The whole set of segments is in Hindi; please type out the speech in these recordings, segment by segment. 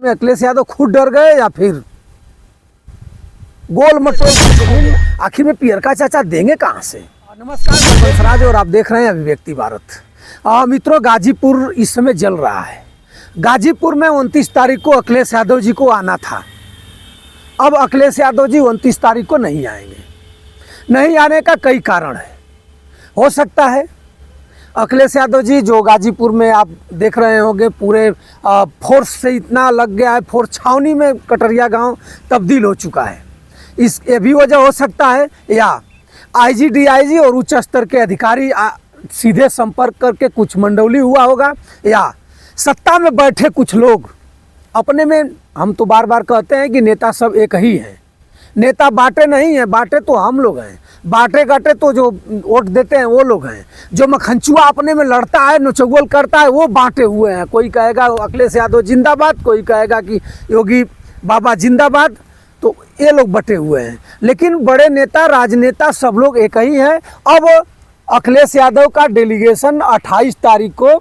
अखिलेश यादव खुद डर गए या फिर गोल मटोल आखिर में पियर का चाचा देंगे कहाँ से। नमस्कार, मैं बंसराज और आप देख रहे हैं अभिव्यक्ति भारत। मित्रों, गाजीपुर इस समय जल रहा है। गाजीपुर में 29 तारीख को अखिलेश यादव जी को आना था। अब अखिलेश यादव जी 29 तारीख को नहीं आएंगे। नहीं आने का कई कारण है। हो सकता है अखिलेश यादव जी जो गाजीपुर में आप देख रहे होंगे पूरे फोर्स से इतना लग गया है, फोर्स छावनी में कटरिया गांव तब्दील हो चुका है। ये भी वजह हो सकता है, या आईजी डीआईजी और उच्च स्तर के अधिकारी सीधे संपर्क करके कुछ मंडौली हुआ होगा, या सत्ता में बैठे कुछ लोग अपने में। हम तो बार बार कहते हैं कि नेता सब एक ही हैं, नेता बांटे नहीं हैं, बांटे तो हम लोग हैं। बांटे गाटे तो जो वोट देते हैं वो लोग हैं। जो मखनचुआ अपने में लड़ता है, नचगोल करता है, वो बांटे हुए हैं। कोई कहेगा अखिलेश यादव जिंदाबाद, कोई कहेगा कि योगी बाबा जिंदाबाद। तो ये लोग बटे हुए हैं, लेकिन बड़े नेता राजनेता सब लोग एक ही हैं। अब अखिलेश यादव का डेलीगेशन 28 तारीख को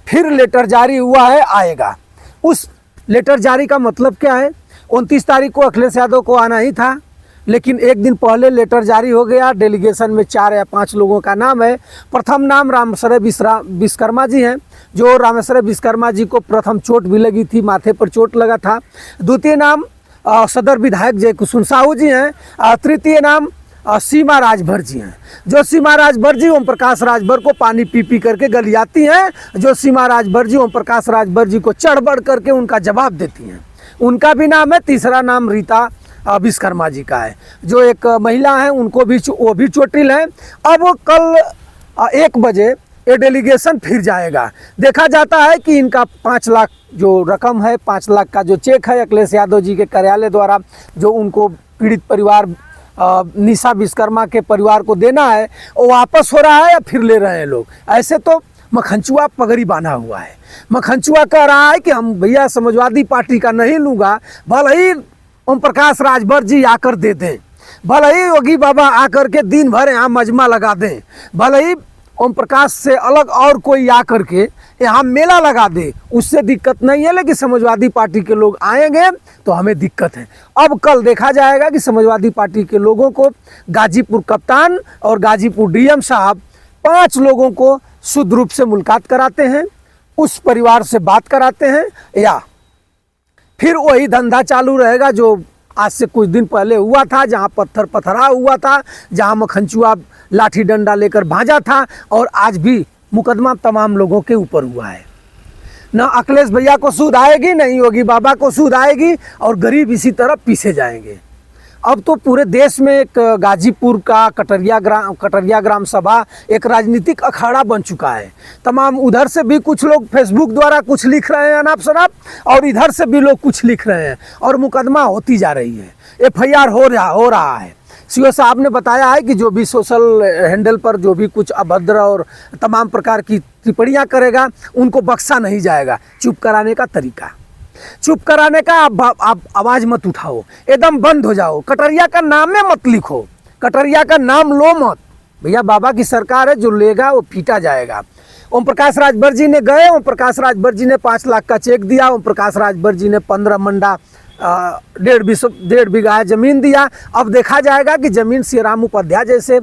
फिर लेटर जारी हुआ है, आएगा। उस लेटर जारी का मतलब क्या है? 29 तारीख को अखिलेश यादव को आना ही था, लेकिन एक दिन पहले लेटर जारी हो गया। डेलीगेशन में 4 या 5 लोगों का नाम है। प्रथम नाम रामेश्वर विश्वकर्मा जी हैं, जो रामेश्वर विश्वकर्मा जी को प्रथम चोट भी लगी थी, माथे पर चोट लगा था। द्वितीय नाम सदर विधायक जय कुसुम साहू जी हैं। तृतीय नाम सीमा राजभर जी हैं। जो सीमा राजभर जी ओम प्रकाश राजभर को पानी पी पी करके गलियाती हैं, जो सीमा राजभर जी ओम प्रकाश राजभर जी को चढ़ बढ़ करके उनका जवाब देती हैं, उनका भी नाम है। तीसरा नाम रीता विश्वकर्मा जी का है, जो एक महिला है, उनको भी वो भी चोटिल है। अब कल 1 बजे ये डेलीगेशन फिर जाएगा। देखा जाता है कि इनका 5 लाख जो रकम है, 5 लाख का जो चेक है अखिलेश यादव जी के कार्यालय द्वारा जो उनको पीड़ित परिवार निशा विश्वकर्मा के परिवार को देना है, वो वापस हो रहा है या फिर ले रहे हैं लोग। ऐसे तो मखनचुआ पगड़ी बांधा हुआ है। मखनचुआ कह रहा है कि हम भैया समाजवादी पार्टी का नहीं लूँगा, भले ही ओम प्रकाश राजभर जी आकर दे दें, भले ही योगी बाबा आकर के दिन भर यहाँ मजमा लगा दें, भले ही ओम प्रकाश से अलग और कोई आकर के यहाँ मेला लगा दे, उससे दिक्कत नहीं है, लेकिन समाजवादी पार्टी के लोग आएंगे तो हमें दिक्कत है। अब कल देखा जाएगा कि समाजवादी पार्टी के लोगों को गाजीपुर कप्तान और गाजीपुर डीएम साहब 5 लोगों को शुद्ध रूप से मुलाकात कराते हैं, उस परिवार से बात कराते हैं, या फिर वही धंधा चालू रहेगा जो आज से कुछ दिन पहले हुआ था, जहां पत्थर पथरा हुआ था, जहां मखनचुआ लाठी डंडा लेकर भाजा था, और आज भी मुकदमा तमाम लोगों के ऊपर हुआ है। न अखिलेश भैया को सूद आएगी, नहीं योगी बाबा को सूद आएगी, और गरीब इसी तरह पीछे जाएंगे। अब तो पूरे देश में एक गाजीपुर का कटरिया ग्राम सभा एक राजनीतिक अखाड़ा बन चुका है। तमाम उधर से भी कुछ लोग फेसबुक द्वारा कुछ लिख रहे हैं अनाप शनाप, और इधर से भी लोग कुछ लिख रहे हैं, और मुकदमा होती जा रही है, FIR हो रहा है। सीओ साहब ने बताया है कि जो भी सोशल हैंडल पर जो भी कुछ अभद्र और तमाम प्रकार की टिप्पणियाँ करेगा उनको बख्शा नहीं जाएगा। चुप कराने का तरीका, चुप कराने का आप आवाज़ मत उठाओ, एकदम बंद हो जाओ। कटरिया का नाम में मत लिखो, कटरिया का नाम लो मत। भैया बाबा की सरकार है, जो लेगा वो पीटा जाएगा। ओम प्रकाश राजभर जी ने गए, ओम प्रकाश राजभर जी ने 5 लाख का चेक दिया, ओम प्रकाश राजभर जी ने 15 मंडा 1.5 बीघा ज़मीन दिया। अब देखा जाएगा कि ज़मीन सियाराम उपाध्याय जैसे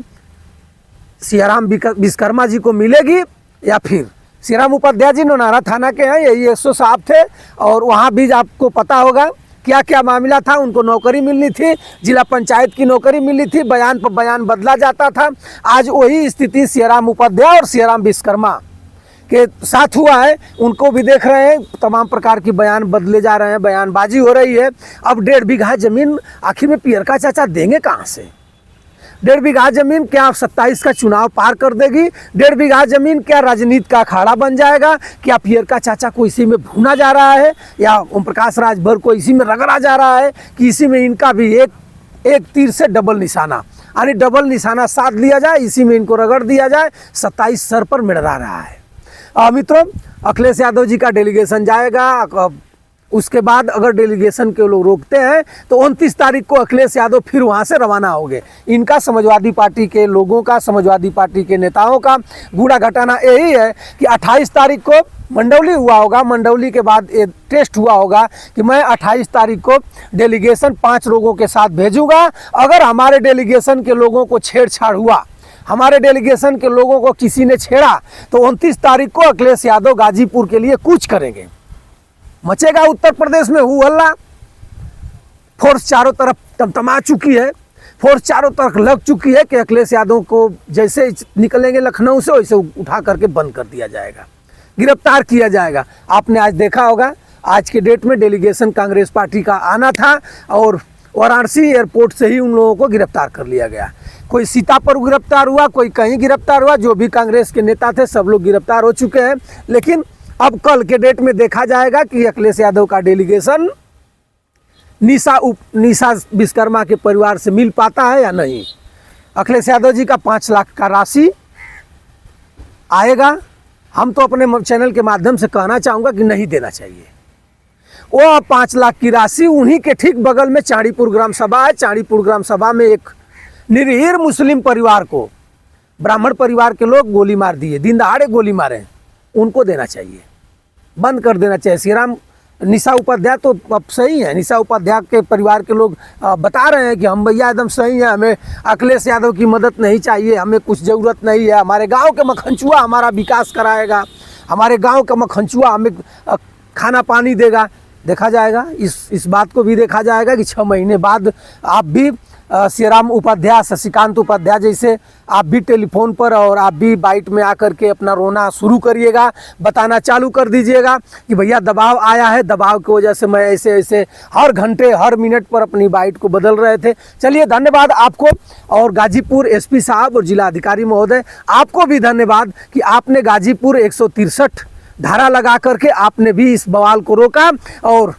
सियाराम विश्वकर्मा जी को मिलेगी, या फिर सियाराम उपाध्याय जी नौनारा थाना के हैं, यही SO साहब थे, और वहाँ भी आपको पता होगा क्या क्या मामला था। उनको नौकरी मिलनी थी, जिला पंचायत की नौकरी मिलनी थी, बयान पर बयान बदला जाता था। आज वही स्थिति सियाराम उपाध्याय और सियाराम विश्वकर्मा के साथ हुआ है। उनको भी देख रहे हैं, तमाम प्रकार की बयान बदले जा रहे हैं, बयानबाजी हो रही है। अब 1.5 बीघा ज़मीन आखिर में पियर का चाचा देंगे कहाँ से? 1.5 बीघा ज़मीन क्या 27 का चुनाव पार कर देगी? 1.5 बीघा ज़मीन क्या राजनीति का अखाड़ा बन जाएगा? क्या पियर का चाचा को इसी में भूना जा रहा है, या ओम प्रकाश राजभर को इसी में रगड़ा जा रहा है कि इसी में इनका भी एक तीर से डबल निशाना, यानी डबल निशाना साध लिया जाए, इसी में इनको रगड़ दिया जाए। 27 सर पर मिडरा रहा है। मित्रों, अखिलेश यादव जी का डेलीगेशन जाएगा उसके बाद अगर डेलीगेशन के लोग रोकते हैं तो 29 तारीख को अखिलेश यादव फिर वहाँ से रवाना होंगे। इनका समाजवादी पार्टी के लोगों का, समाजवादी पार्टी के नेताओं का गूढ़ा घटाना यही है कि 28 तारीख को मंडौली हुआ होगा, मंडौली के बाद ये टेस्ट हुआ होगा कि मैं 28 तारीख को डेलीगेशन 5 लोगों के साथ भेजूंगा। अगर हमारे डेलीगेशन के लोगों को छेड़छाड़ हुआ, हमारे डेलीगेशन के लोगों को किसी ने छेड़ा, तो 29 तारीख को अखिलेश यादव गाजीपुर के लिए कूच करेंगे। मचेगा उत्तर प्रदेश में हू हल्ला। फोर्स चारों तरफ तमतमा चुकी है, फोर्स चारों तरफ लग चुकी है कि अखिलेश यादव को जैसे निकलेंगे लखनऊ से वैसे उठा करके बंद कर दिया जाएगा, गिरफ्तार किया जाएगा। आपने आज देखा होगा, आज के डेट में डेलीगेशन कांग्रेस पार्टी का आना था और वाराणसी एयरपोर्ट से ही उन लोगों को गिरफ्तार कर लिया गया। कोई सीतापुर गिरफ्तार हुआ, कोई कहीं गिरफ्तार हुआ, जो भी कांग्रेस के नेता थे सब लोग गिरफ्तार हो चुके हैं। लेकिन अब कल के डेट में देखा जाएगा कि अखिलेश यादव का डेलीगेशन निशा विश्वकर्मा के परिवार से मिल पाता है या नहीं। अखिलेश यादव जी का 5 लाख का राशि आएगा। हम तो अपने चैनल के माध्यम से कहना चाहूँगा कि नहीं देना चाहिए। वो 5 लाख की राशि उन्हीं के ठीक बगल में चाड़ीपुर ग्राम सभा है। चाड़ीपुर ग्राम सभा में एक निरीह मुस्लिम परिवार को ब्राह्मण परिवार के लोग गोली मार दिए, दिन दहाड़े गोली मारे, उनको देना चाहिए, बंद कर देना चाहिए। श्री राम निशा उपाध्याय तो अब सही है, निशा उपाध्याय के परिवार के लोग बता रहे हैं कि हम भैया एकदम सही है, हमें अखिलेश यादव की मदद नहीं चाहिए, हमें कुछ ज़रूरत नहीं है, हमारे गांव के मखनचुआ हमारा विकास कराएगा, हमारे गांव का मखनचुआ हमें खाना पानी देगा। देखा जाएगा, इस बात को भी देखा जाएगा कि 6 महीने बाद आप भी श्री राम उपाध्याय, शशिकांत उपाध्याय जैसे आप भी टेलीफोन पर और आप भी बाइट में आकर के अपना रोना शुरू करिएगा, बताना चालू कर दीजिएगा कि भैया दबाव आया है, दबाव की वजह से मैं ऐसे ऐसे हर घंटे हर मिनट पर अपनी बाइट को बदल रहे थे। चलिए, धन्यवाद आपको और गाजीपुर एसपी साहब और जिला अधिकारी महोदय, आपको भी धन्यवाद कि आपने गाजीपुर 163 धारा लगा करके आपने भी इस बवाल को रोका और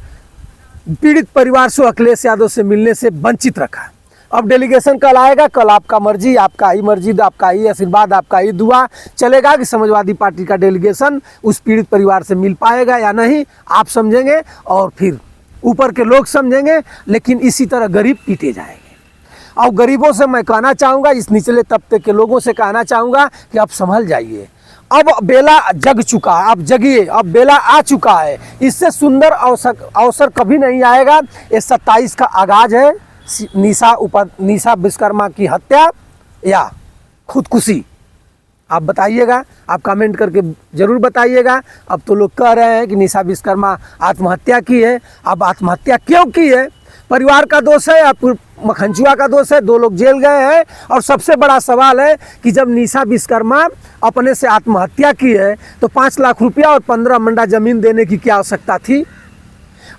पीड़ित परिवार से अखिलेश यादव से मिलने से वंचित रखा। अब डेलीगेशन कल आएगा, कल आपका मर्जी, आपका ही मर्जी, आपका ही आशीर्वाद, आपका ही दुआ चलेगा कि समाजवादी पार्टी का डेलीगेशन उस पीड़ित परिवार से मिल पाएगा या नहीं, आप समझेंगे और फिर ऊपर के लोग समझेंगे। लेकिन इसी तरह गरीब पीटे जाएंगे। और गरीबों से मैं कहना चाहूँगा, इस निचले तबके के लोगों से कहना चाहूँगा कि आप संभल जाइए। अब बेला जग चुका है, अब जगिए, अब बेला आ चुका है। इससे सुंदर अवसर कभी नहीं आएगा। ये 27 का आगाज है। निशा विश्वकर्मा की हत्या या खुदकुशी, आप बताइएगा, आप कमेंट करके ज़रूर बताइएगा। अब तो लोग कह रहे हैं कि निशा विश्वकर्मा आत्महत्या की है। अब आत्महत्या क्यों की है? परिवार का दोष है या मखनचुआ का दोष है? 2 लोग जेल गए हैं। और सबसे बड़ा सवाल है कि जब निशा विश्वकर्मा अपने से आत्महत्या की है तो 5 लाख रुपया और 15 मंडा ज़मीन देने की क्या आवश्यकता थी?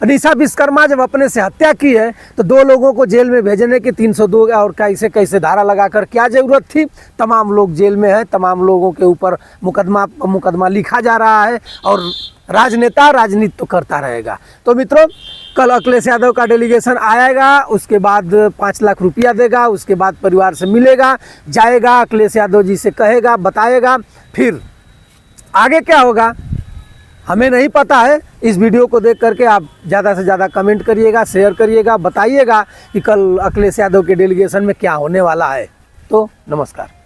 निशा विश्वकर्मा जब अपने से हत्या की है तो 2 लोगों को जेल में भेजने की 302 और कैसे धारा लगाकर क्या ज़रूरत थी? तमाम लोग जेल में हैं, तमाम लोगों के ऊपर मुकदमा लिखा जा रहा है और राजनेता राजनीति तो करता रहेगा। तो मित्रों, कल अखिलेश यादव का डेलीगेशन आएगा, उसके बाद 5 लाख रुपया देगा, उसके बाद परिवार से मिलेगा, जाएगा, अखिलेश यादव जी से कहेगा, बताएगा, फिर आगे क्या होगा हमें नहीं पता है। इस वीडियो को देख करके आप ज़्यादा से ज़्यादा कमेंट करिएगा, शेयर करिएगा, बताइएगा कि कल अखिलेश यादव के डेलीगेशन में क्या होने वाला है। तो नमस्कार।